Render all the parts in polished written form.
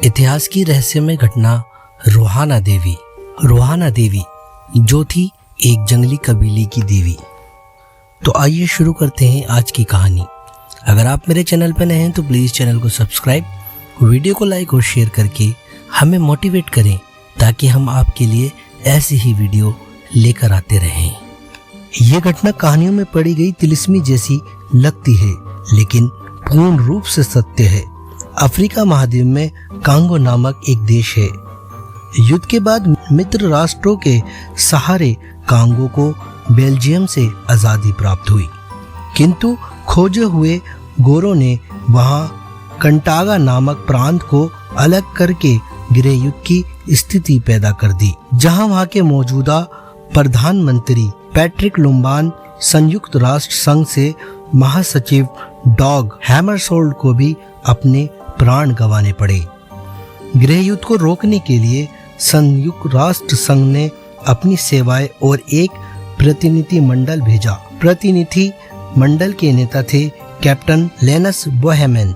इतिहास की रहस्यमय घटना रोहाना देवी। रोहाना देवी जो थी एक जंगली कबीले की देवी। तो आइए शुरू करते हैं आज की कहानी। अगर आप मेरे चैनल पर नए हैं तो प्लीज़ चैनल को सब्सक्राइब, वीडियो को लाइक और शेयर करके हमें मोटिवेट करें ताकि हम आपके लिए ऐसी ही वीडियो लेकर आते रहें। ये घटना कहानियों में पढ़ी गई तिलिस्मी जैसी लगती है, लेकिन पूर्ण रूप से सत्य है। अफ्रीका महाद्वीप में कांगो नामक एक देश है। युद्ध के बाद मित्र राष्ट्रों के सहारे कांगो को बेल्जियम से आज़ादी प्राप्त हुई, किंतु खोजे हुए गोरों ने वहां कंटागा नामक प्रांत को अलग करके गृह युद्ध की स्थिति पैदा कर दी, जहां वहां के मौजूदा प्रधानमंत्री पैट्रिक लुम्बान संयुक्त राष्ट्र संघ से महासचिव डॉग हैमरशोल्ड को भी अपने प्राण गंवाने पड़े। गृह युद्ध को रोकने के लिए संयुक्त राष्ट्र संघ ने अपनी सेवाएं और एक प्रतिनिधि मंडल भेजा। प्रतिनिधि मंडल के नेता थे कैप्टन लेनस बोहेमन।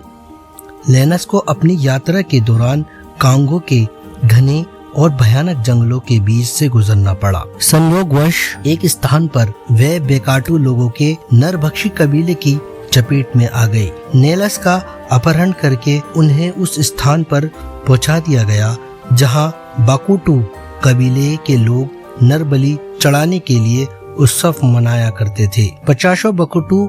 लेनस को अपनी यात्रा के दौरान कांगो के घने और भयानक जंगलों के बीच से गुजरना पड़ा। संयोगवश एक स्थान पर वे बेकाटू लोगों के नरभक्षी कबीले की चपेट में आ गए। नेलस का अपहरण करके उन्हें उस स्थान पर पहुंचा दिया गया जहां बाकुटू कबीले के लोग नरबलि चढ़ाने के लिए उत्सव मनाया करते थे। 50 बकुटू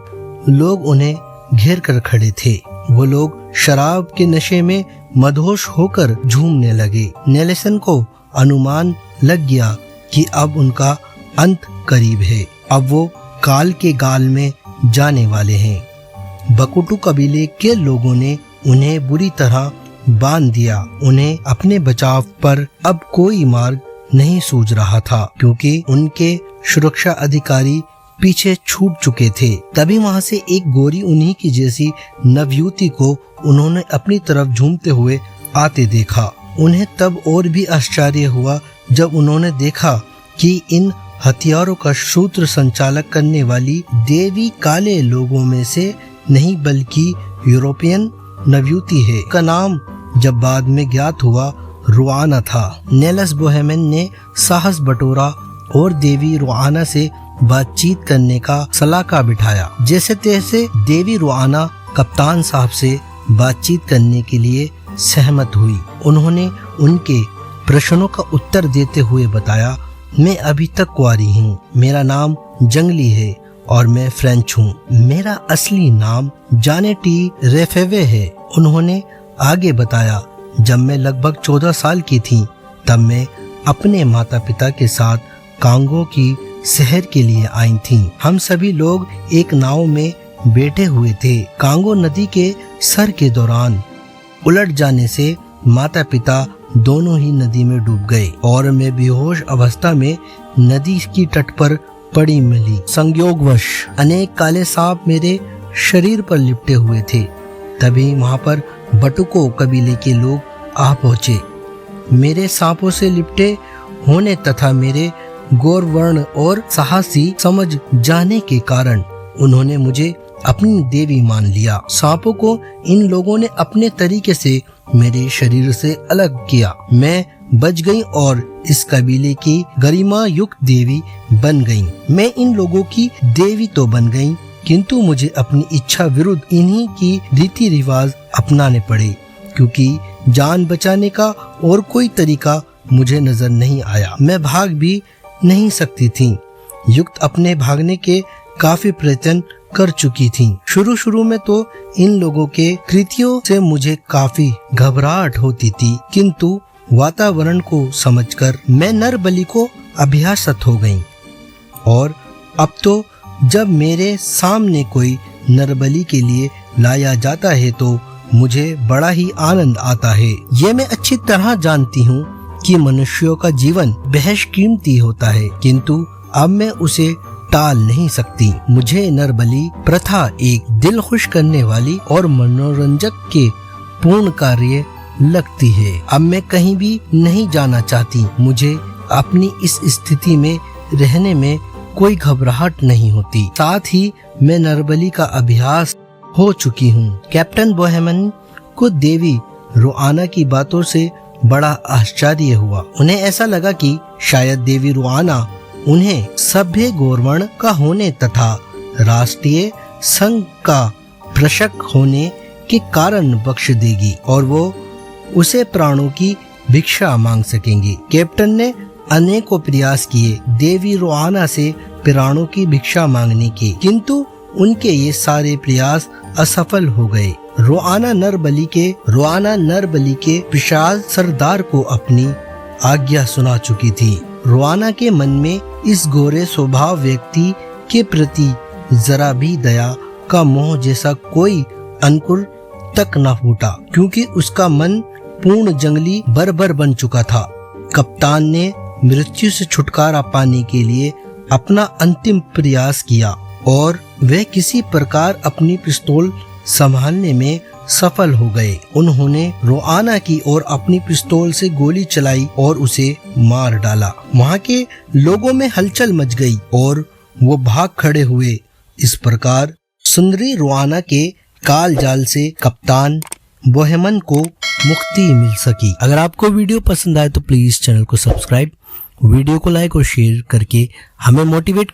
लोग उन्हें घेर कर खड़े थे। वो लोग शराब के नशे में मदहोश होकर झूमने लगे। नेल्सन को अनुमान लग गया कि अब उनका अंत करीब है, अब वो काल के गाल में जाने वाले हैं। बकुटू कबीले के लोगों ने उन्हें बुरी तरह बांध दिया। उन्हें अपने बचाव पर अब कोई मार्ग नहीं सूझ रहा था, क्योंकि उनके सुरक्षा अधिकारी पीछे छूट चुके थे। तभी वहां से एक गोरी उन्हीं की जैसी नवयुवती को उन्होंने अपनी तरफ झूमते हुए आते देखा। उन्हें तब और भी आश्चर्य हुआ जब उन्होंने देखा कि इन हथियारों का सूत्र संचालक करने वाली देवी काले लोगों में से नहीं बल्कि यूरोपियन नवयुवती है। का नाम जब बाद में ज्ञात हुआ रुआना था। नेलस बोहेमन ने साहस बटोरा और देवी रुआना से बातचीत करने का सलाका बिठाया। जैसे तैसे देवी रुआना कप्तान साहब से बातचीत करने के लिए सहमत हुई। उन्होंने उनके प्रश्नों का उत्तर देते हुए बताया, मैं अभी तक कुंवारी हूँ, मेरा नाम जंगली है और मैं फ्रेंच हूँ। मेरा असली नाम जानेटी रेफेवे है। उन्होंने आगे बताया, जब मैं लगभग 14 साल की थी तब मैं अपने माता पिता के साथ कांगो की शहर के लिए आई थी। हम सभी लोग एक नाव में बैठे हुए थे। कांगो नदी के सर के दौरान उलट जाने से माता पिता दोनों ही नदी में डूब गए और मैं बेहोश अवस्था में नदी की तट पर पड़ी मिली। संयोगवश अनेक काले सांप मेरे शरीर पर लिपटे हुए थे। तभी वहां पर बटुको कबीले के लोग आ पहुंचे। मेरे सांपों से लिपटे होने तथा मेरे गौरवर्ण और साहसी समझ जाने के कारण उन्होंने मुझे अपनी देवी मान लिया। सांपों को इन लोगों ने अपने तरीके से मेरे शरीर से अलग किया। मैं बच गई और इस कबीले की गरिमा युक्त देवी बन गई। मैं इन लोगों की देवी तो बन गई, किंतु मुझे अपनी इच्छा विरुद्ध इन्हीं की रीति रिवाज अपनाने पड़े, क्योंकि जान बचाने का और कोई तरीका मुझे नजर नहीं आया। मैं भाग भी नहीं सकती थी। युक्त अपने भागने के काफी प्रयत्न कर चुकी थी। शुरू में तो इन लोगों के कृत्यों से मुझे काफी घबराहट होती थी, किंतु वातावरण को समझकर मैं नरबलि को अभ्यासत हो गई और अब तो जब मेरे सामने कोई नरबलि के लिए लाया जाता है तो मुझे बड़ा ही आनंद आता है। ये मैं अच्छी तरह जानती हूँ कि मनुष्यों का जीवन बेहद कीमती होता है, किंतु अब मैं उसे टाल नहीं सकती। मुझे नरबलि प्रथा एक दिल खुश करने वाली और मनोरंजक के पूर्ण कार्य लगती है। अब मैं कहीं भी नहीं जाना चाहती। मुझे अपनी इस स्थिति में रहने में कोई घबराहट नहीं होती। साथ ही मैं नरबलि का अभ्यास हो चुकी हूँ। कैप्टन बोहेमन को देवी रुआना की बातों से बड़ा आश्चर्य हुआ। उन्हें ऐसा लगा कि शायद देवी रुआना उन्हें सभ्य गौरवर्ण का होने तथा राष्ट्रीय संघ का प्रशक होने के कारण बख्श देगी और वो उसे प्राणों की भिक्षा मांग सकेंगे। कैप्टन ने अनेकों प्रयास किए देवी रुआना से प्राणों की भिक्षा मांगने के, किंतु उनके ये सारे प्रयास असफल हो गए। रुआना नरबली के विशाल सरदार को अपनी आज्ञा सुना चुकी थी। रुआना के मन में इस गोरे स्वभाव व्यक्ति के प्रति जरा भी दया का मोह जैसा कोई अंकुर तक न फूटा, क्योंकि उसका मन पूर्ण जंगली बर्बर बन चुका था। कप्तान ने मृत्यु से छुटकारा पाने के लिए अपना अंतिम प्रयास किया और वह किसी प्रकार अपनी पिस्तौल संभालने में सफल हो गए। उन्होंने रुआना की ओर अपनी पिस्तौल से गोली चलाई और उसे मार डाला। वहाँ के लोगों में हलचल मच गई और वो भाग खड़े हुए। इस प्रकार सुंदरी रुआना के काल जाल से कप्तान बोहेमन को मुक्ति मिल सकी। अगर आपको वीडियो पसंद आए तो प्लीज चैनल को सब्सक्राइब, वीडियो को लाइक और शेयर करके हमें मोटिवेट